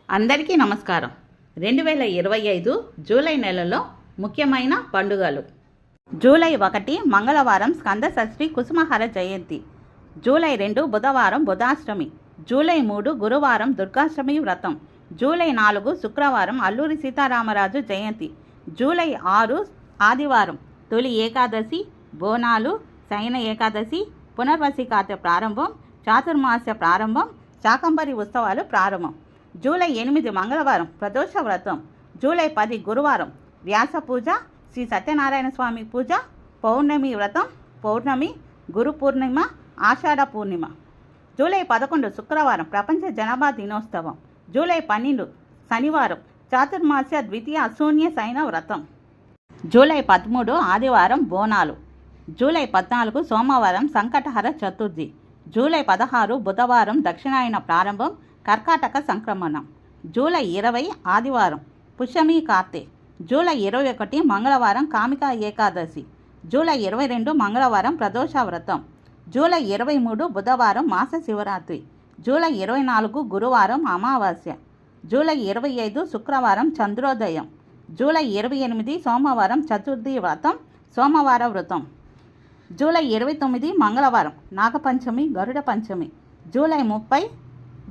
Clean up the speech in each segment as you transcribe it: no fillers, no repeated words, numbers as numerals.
అందరికీ నమస్కారం. 2025 జూలై నెలలో ముఖ్యమైన పండుగలు. జూలై 1 మంగళవారం స్కంద షష్ఠి కుసుమహర జయంతి. జూలై 2 బుధవారం బుధాష్టమి. జూలై 3 గురువారం దుర్గాష్టమి వ్రతం. జూలై 4 శుక్రవారం అల్లూరి సీతారామరాజు జయంతి. జూలై 6 ఆదివారం తొలి ఏకాదశి, బోనాలు, శయన ఏకాదశి, పునర్వసి కార్తె ప్రారంభం, చాతుర్మాస్య ప్రారంభం, శాకంబరి ఉత్సవాలు ప్రారంభం. జూలై 8 మంగళవారం ప్రదోష వ్రతం. జూలై 10 గురువారం వ్యాస పూజ, శ్రీ సత్యనారాయణ స్వామి పూజ, పౌర్ణమి వ్రతం, పౌర్ణమి, గురు పూర్ణిమ, ఆషాఢ పూర్ణిమ. జూలై 11 శుక్రవారం ప్రపంచ జనాభా దినోత్సవం. జూలై 12 శనివారం చాతుర్మాస్య ద్వితీయ అశూన్య శయన వ్రతం. జూలై 13 ఆదివారం బోనాలు. జూలై 14 సోమవారం సంకటహర చతుర్థి. జూలై 16 బుధవారం దక్షిణాయన ప్రారంభం, కర్కాటక సంక్రమణం. జూలై 20 ఆదివారం పుష్యమి కార్తె. జూలై 21 మంగళవారం కామికా ఏకాదశి. జూలై 22 మంగళవారం ప్రదోష వ్రతం. జూలై 23 బుధవారం మాస శివరాత్రి. జూలై 24 గురువారం అమావాస్య. జూలై 25 శుక్రవారం చంద్రోదయం. జూలై 28 సోమవారం చతుర్థి వ్రతం, సోమవార వ్రతం. జూలై 29 మంగళవారం నాగపంచమి, గరుడ పంచమి. జూలై 30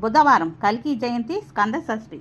బుధవారం కల్కి జయంతి, స్కంద షష్ఠి.